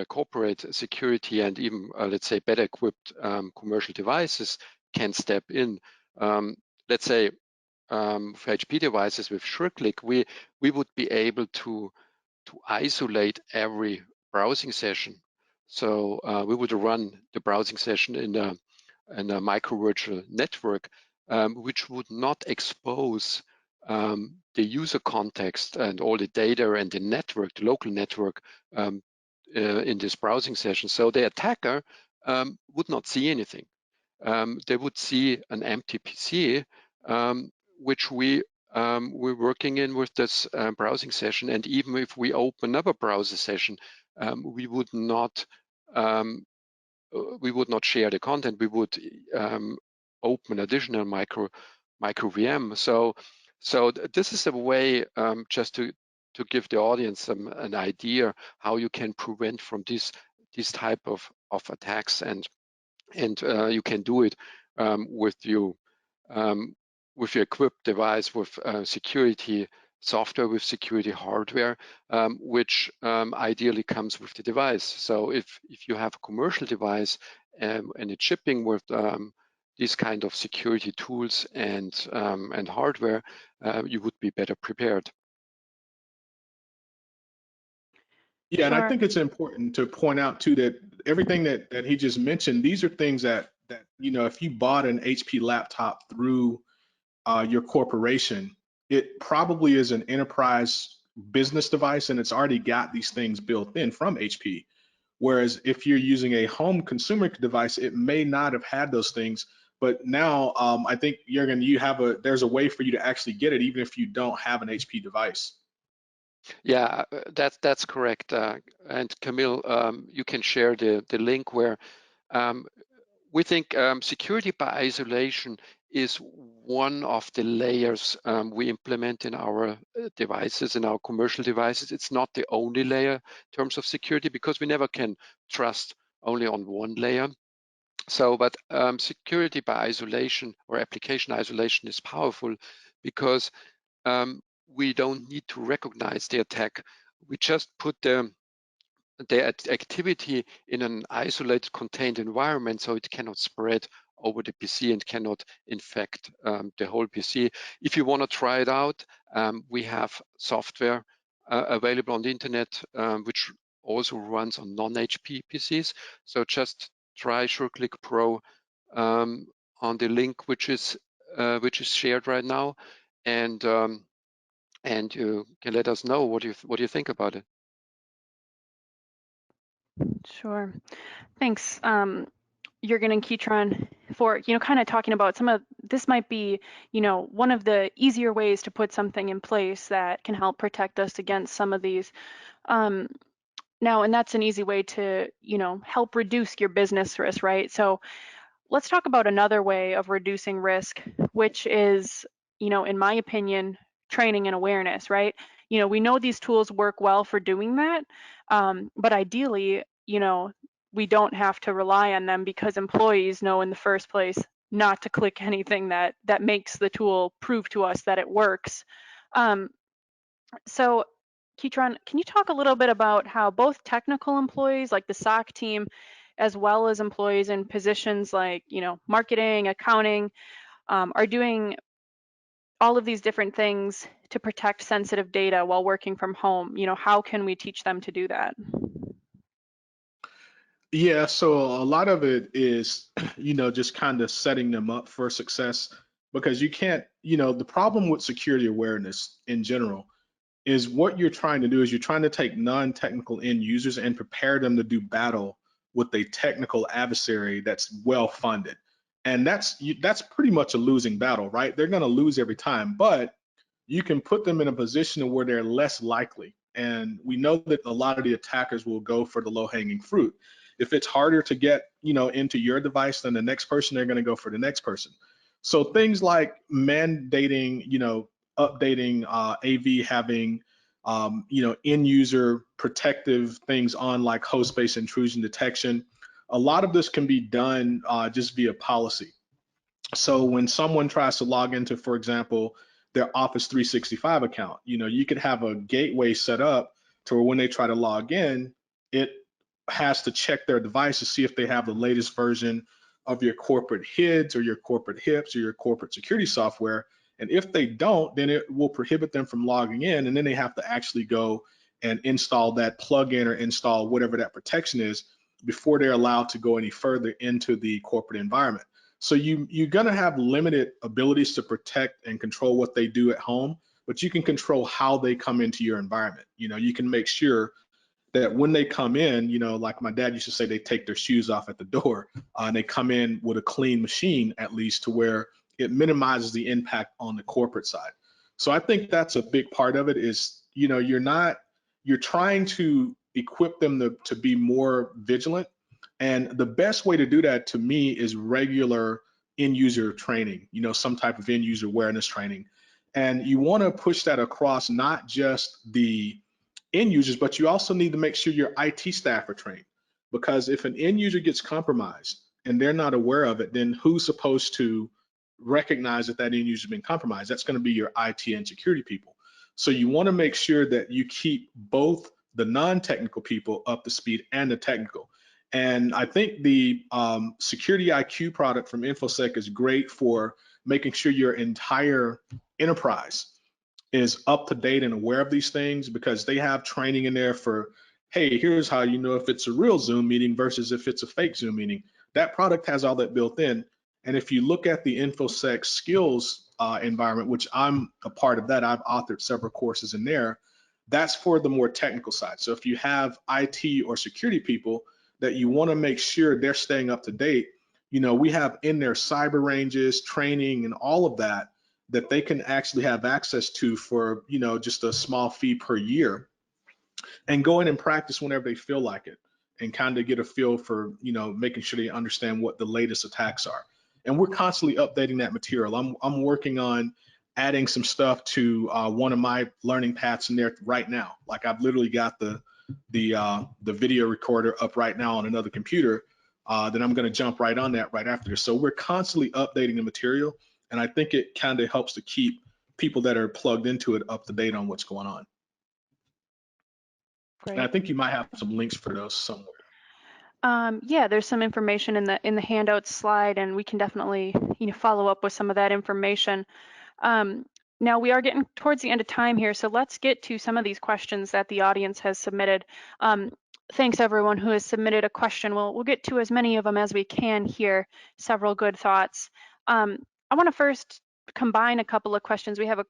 corporate security and even let's say better equipped commercial devices can step in. Let's say for HP devices with SureClick, we would be able to isolate every browsing session. So we would run the browsing session in a micro virtual network, which would not expose the user context and all the data and the network, the local network, in this browsing session. So the attacker would not see anything. They would see an empty PC, which we're working in with this browsing session. And even if we open another browser session, we would not share the content. We would open additional micro VM. So this is a way just to give the audience an idea how you can prevent from this type of attacks, and you can do it with your equipped device with security software, with security hardware, which ideally comes with the device. So if you have a commercial device and it's shipping with these kind of security tools and hardware, you would be better prepared. Yeah, and I Sure. think it's important to point out too that everything that he just mentioned, these are things that if you bought an HP laptop through your corporation, it probably is an enterprise business device, and it's already got these things built in from HP. Whereas if you're using a home consumer device, it may not have had those things. But now I think, Juergen, there's a way for you to actually get it even if you don't have an HP device. Yeah, that's correct. And Camille, you can share the link where we think security by isolation is one of the layers we implement in our devices, in our commercial devices. It's not the only layer in terms of security, because we never can trust only on one layer. So, but security by isolation or application isolation is powerful because we don't need to recognize the attack. We just put the activity in an isolated, contained environment, so it cannot spread over the PC and cannot infect the whole PC. If you want to try it out, we have software available on the internet, which also runs on non-HP PCs. So just try SureClick Pro on the link which is shared right now, and you can let us know what you think about it. Sure. Thanks, Juergen and Keatron, for kind of talking about some of this. Might be one of the easier ways to put something in place that can help protect us against some of these. Now, and that's an easy way to help reduce your business risk, right? So let's talk about another way of reducing risk, which is, in my opinion, training and awareness, right? We know these tools work well for doing that, but ideally, we don't have to rely on them because employees know in the first place not to click anything that makes the tool prove to us that it works. So, Keatron, can you talk a little bit about how both technical employees, like the SOC team, as well as employees in positions like, marketing, accounting, are doing all of these different things to protect sensitive data while working from home? How can we teach them to do that? Yeah, so a lot of it is, just kind of setting them up for success because you can't, the problem with security awareness in general is what you're trying to do is you're trying to take non-technical end users and prepare them to do battle with a technical adversary that's well funded. And that's pretty much a losing battle, right? They're going to lose every time, but you can put them in a position where they're less likely. And we know that a lot of the attackers will go for the low-hanging fruit. If it's harder to get, into your device than the next person, they're going to go for the next person. So things like mandating, updating AV, having, end user protective things on like host-based intrusion detection. A lot of this can be done just via policy. So when someone tries to log into, for example, their Office 365 account, you could have a gateway set up to where when they try to log in, it has to check their device to see if they have the latest version of your corporate HIDs or your corporate HIPs or your corporate security software. And if they don't, then it will prohibit them from logging in. And then they have to actually go and install that plugin or install whatever that protection is before they're allowed to go any further into the corporate environment. So you're going to have limited abilities to protect and control what they do at home, but you can control how they come into your environment. You can make sure that when they come in, like my dad used to say, they take their shoes off at the door and they come in with a clean machine, at least to where it minimizes the impact on the corporate side. So I think that's a big part of it is, you're trying to equip them to be more vigilant. And the best way to do that to me is regular end user training, some type of end user awareness training. And you want to push that across not just the end users, but you also need to make sure your IT staff are trained. Because if an end user gets compromised and they're not aware of it, then who's supposed to recognize that end user has been compromised? That's going to be your IT and security people. So you want to make sure that you keep both the non-technical people up to speed and the technical. And I think the Security IQ product from Infosec is great for making sure your entire enterprise is up to date and aware of these things, because they have training in there for, hey, here's how you know if it's a real Zoom meeting versus if it's a fake Zoom meeting. That product has all that built in. And if you look at the Infosec skills environment, which I'm a part of that, I've authored several courses in there, that's for the more technical side. So if you have IT or security people that you want to make sure they're staying up to date, we have in there cyber ranges, training, and all of that they can actually have access to for, just a small fee per year, and go in and practice whenever they feel like it, and kind of get a feel for, making sure they understand what the latest attacks are. And we're constantly updating that material. I'm working on adding some stuff to one of my learning paths in there right now. Like I've literally got the video recorder up right now on another computer. Then I'm going to jump right on that right after this. So we're constantly updating the material, and I think it kind of helps to keep people that are plugged into it up to date on what's going on. Great. And I think you might have some links for those somewhere. Yeah, there's some information in the handouts slide, and we can definitely follow up with some of that information. Now we are getting towards the end of time here, so let's get to some of these questions that the audience has submitted. Thanks everyone who has submitted a question. We'll get to as many of them as we can here. Several good thoughts. I want to first combine a couple of questions. We have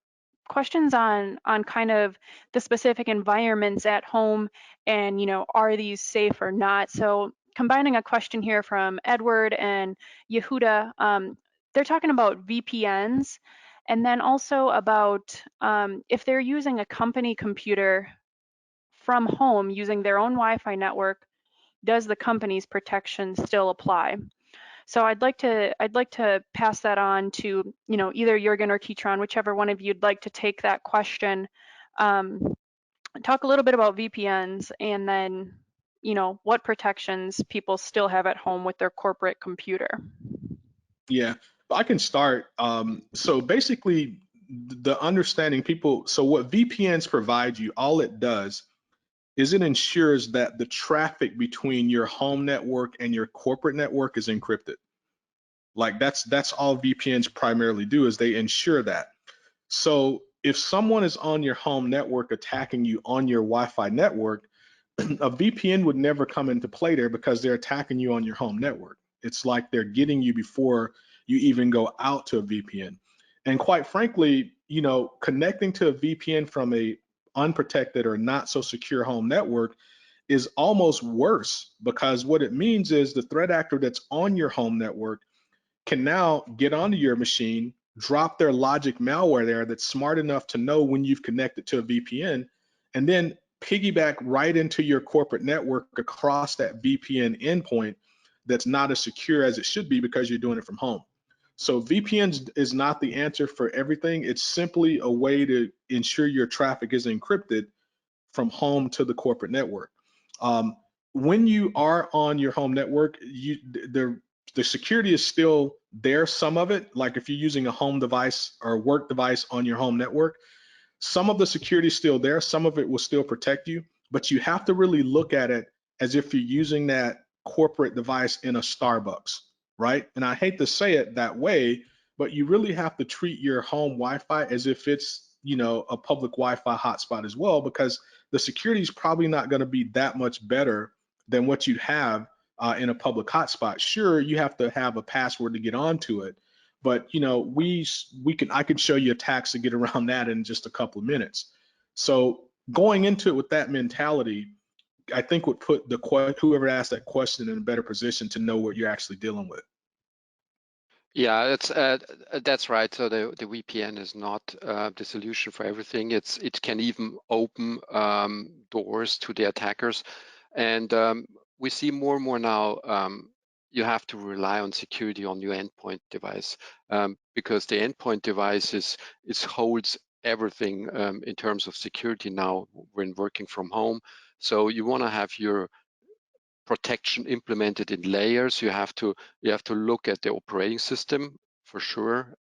questions on kind of the specific environments at home and, are these safe or not? So combining a question here from Edward and Yehuda, they're talking about VPNs, and then also about if they're using a company computer from home using their own Wi-Fi network, does the company's protection still apply? So I'd like to pass that on to, either Juergen or Keatron, whichever one of you'd like to take that question. Talk a little bit about VPNs, and then, what protections people still have at home with their corporate computer. Yeah, I can start. So basically, the understanding people, so what VPNs provide you, all it does is it ensures that the traffic between your home network and your corporate network is encrypted. Like that's all VPNs primarily do, is they ensure that. So if someone is on your home network attacking you on your Wi-Fi network, a VPN would never come into play there because they're attacking you on your home network. It's like they're getting you before you even go out to a VPN. And quite frankly, connecting to a VPN from a unprotected or not so secure home network is almost worse, because what it means is the threat actor that's on your home network can now get onto your machine, drop their logic malware there that's smart enough to know when you've connected to a VPN, and then piggyback right into your corporate network across that VPN endpoint that's not as secure as it should be because you're doing it from home. So VPNs is not the answer for everything. It's simply a way to ensure your traffic is encrypted from home to the corporate network. When you are on your home network, the security is still there, some of it, like if you're using a home device or a work device on your home network, some of the security is still there, some of it will still protect you, but you have to really look at it as if you're using that corporate device in a Starbucks, right? And I hate to say it that way, but you really have to treat your home Wi-Fi as if it's, a public Wi-Fi hotspot as well, because the security is probably not going to be that much better than what you have in a public hotspot. Sure, you have to have a password to get onto it, but I can show you attacks to get around that in just a couple of minutes. So going into it with that mentality, I think would put whoever asked that question in a better position to know what you're actually dealing with. Yeah, that's right. So the VPN is not the solution for everything. It can even open doors to the attackers, and we see more and more now. You have to rely on security on your endpoint device, because the endpoint device holds everything in terms of security now when working from home. So you want to have your protection implemented in layers. You have to look at the operating system for sure,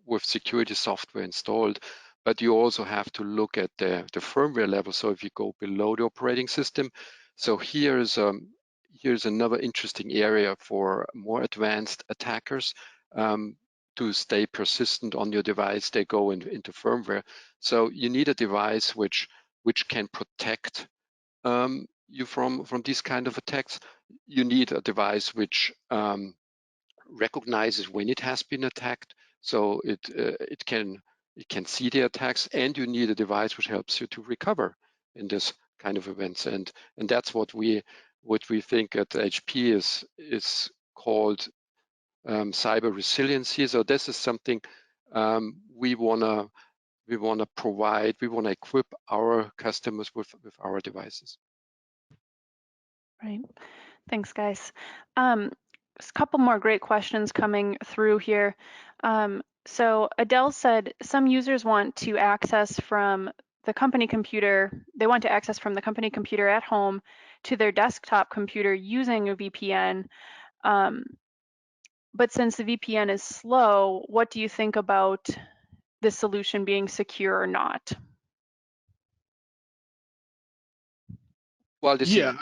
with security software installed, but you also have to look at the firmware level. So if you go below the operating system, so here's another interesting area for more advanced attackers to stay persistent on your device. They go into firmware. So you need a device which can protect you from these kind of attacks. You need a device which recognizes when it has been attacked, so it can see the attacks, and you need a device which helps you to recover in this kind of events. And that's what we think at HP is called cyber resiliency. So this is something we wanna provide. We wanna equip our customers with our devices. Right. Thanks, guys. A couple more great questions coming through here. So Adele said some users want to access from the company computer. They want to access from the company computer at home to their desktop computer using a VPN. But since the VPN is slow, what do you think about this solution being secure or not? Well, Yeah,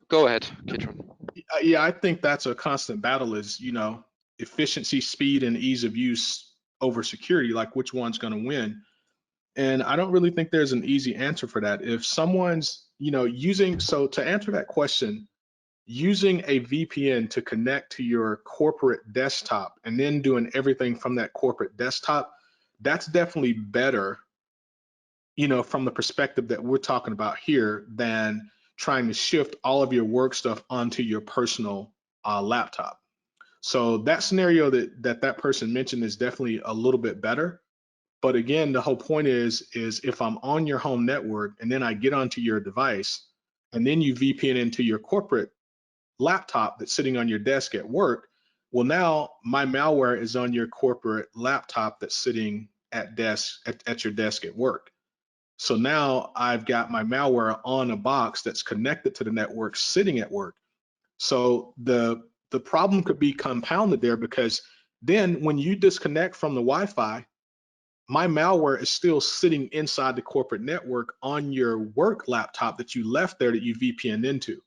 go ahead, Keatron. yeah, I think that's a constant battle, is, efficiency, speed, and ease of use over security, like which one's going to win. And I don't really think there's an easy answer for that. If someone's, so to answer that question, using a VPN to connect to your corporate desktop and then doing everything from that corporate desktop, that's definitely better, from the perspective that we're talking about here, than trying to shift all of your work stuff onto your personal laptop. So that scenario that person mentioned is definitely a little bit better. But again, the whole point is if I'm on your home network and then I get onto your device and then you VPN into your corporate laptop that's sitting on your desk at work, well, now my malware is on your corporate laptop that's sitting at your desk at work. So now I've got my malware on a box that's connected to the network sitting at work. So the problem could be compounded there, because then when you disconnect from the Wi-Fi, my malware is still sitting inside the corporate network on your work laptop that you left there that you VPN'd into.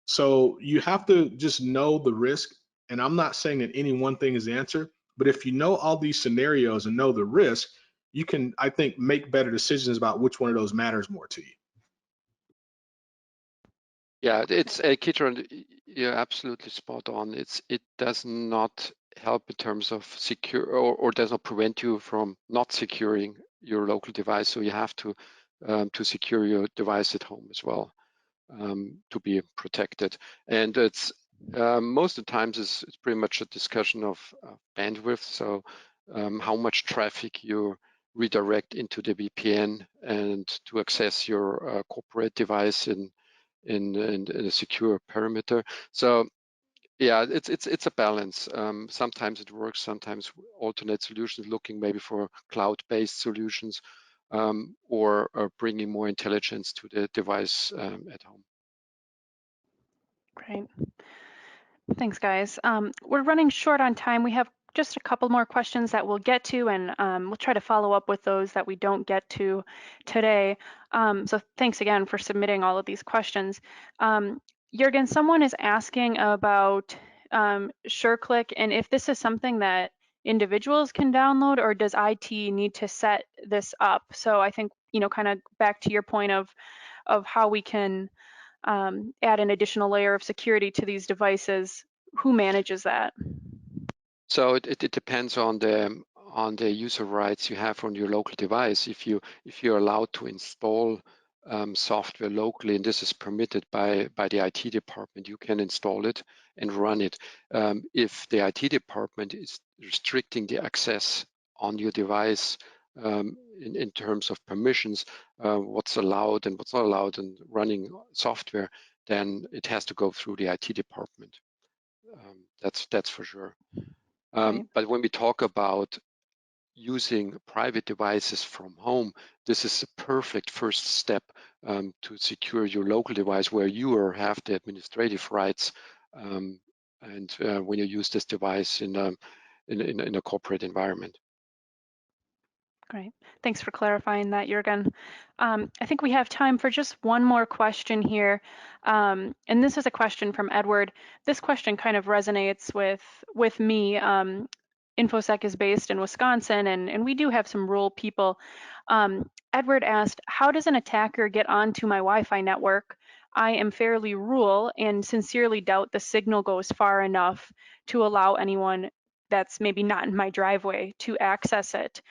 So you have to just know the risk. And I'm not saying that any one thing is the answer, but if you know all these scenarios and know the risk, you can, I think, make better decisions about which one of those matters more to you. Yeah, it's Keatron, you're absolutely spot on. It does not help in terms of secure, or does not prevent you from not securing your local device. So you have to secure your device at home as well, to be protected. And it's most of the times it's pretty much a discussion of bandwidth. So how much traffic you redirect into the VPN and to access your corporate device in a secure perimeter. So yeah, it's a balance. Sometimes it works, sometimes alternate solutions, looking maybe for cloud-based solutions, or bringing more intelligence to the device at home. Great. Thanks, guys. We're running short on time. We have just a couple more questions that we'll get to, and we'll try to follow up with those that we don't get to today. So thanks again for submitting all of these questions. Juergen, someone is asking about SureClick, and if this is something that individuals can download, or does IT need to set this up? So I think, kind of back to your point of how we can add an additional layer of security to these devices. Who manages that? So it depends on the user rights you have on your local device. If you're allowed to install software locally, and this is permitted by the IT department, you can install it and run it. If the IT department is restricting the access on your device in terms of permissions, what's allowed and what's not allowed in running software, then it has to go through the IT department. That's for sure. But when we talk about using private devices from home, this is a perfect first step to secure your local device, where you have the administrative rights, and when you use this device in a corporate environment. Great. Thanks for clarifying that, Juergen. I think we have time for just one more question here. And this is a question from Edward. This question kind of resonates with me. Infosec is based in Wisconsin, and we do have some rural people. Edward asked, how does an attacker get onto my Wi-Fi network? I am fairly rural and sincerely doubt the signal goes far enough to allow anyone that's maybe not in my driveway to access it.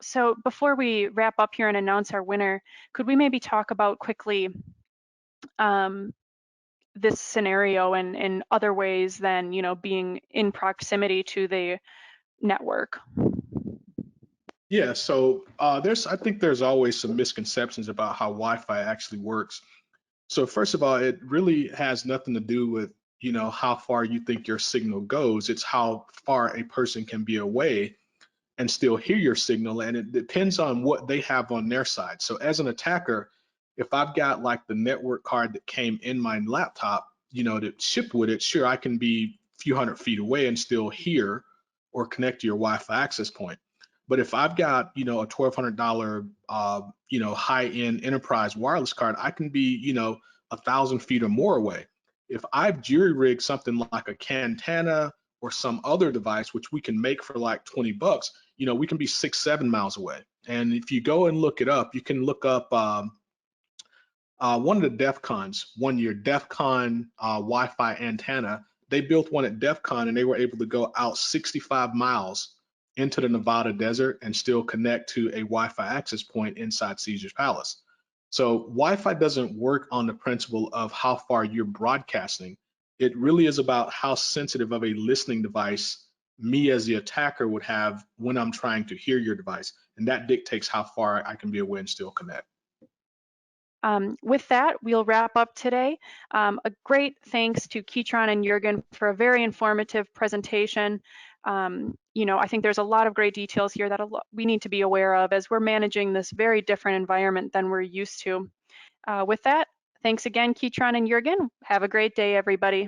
So before we wrap up here and announce our winner, could we maybe talk about quickly this scenario and other ways than being in proximity to the network? Yeah, so I think there's always some misconceptions about how Wi-Fi actually works. So first of all, it really has nothing to do with, how far you think your signal goes. It's how far a person can be away and still hear your signal, and it depends on what they have on their side. So as an attacker, if I've got like the network card that came in my laptop, that shipped with it, sure, I can be a few hundred feet away and still hear or connect to your Wi-Fi access point. But if I've got, a $1,200, high-end enterprise wireless card, I can be, 1,000 feet or more away. If I've jury-rigged something like a Cantana or some other device, which we can make for like $20, we can be 6-7 miles away. And if you go and look it up, you can look up one of the DEF CONs, 1 year DEF CON Wi-Fi antenna. They built one at DEF CON, and they were able to go out 65 miles into the Nevada desert and still connect to a Wi-Fi access point inside Caesar's Palace. So Wi-Fi doesn't work on the principle of how far you're broadcasting. It really is about how sensitive of a listening device me as the attacker would have when I'm trying to hear your device. And that dictates how far I can be away and still connect. With that, we'll wrap up today. A great thanks to Keatron and Juergen for a very informative presentation. I think there's a lot of great details here that we need to be aware of as we're managing this very different environment than we're used to. With that, thanks again, Keatron and Juergen. Have a great day, everybody.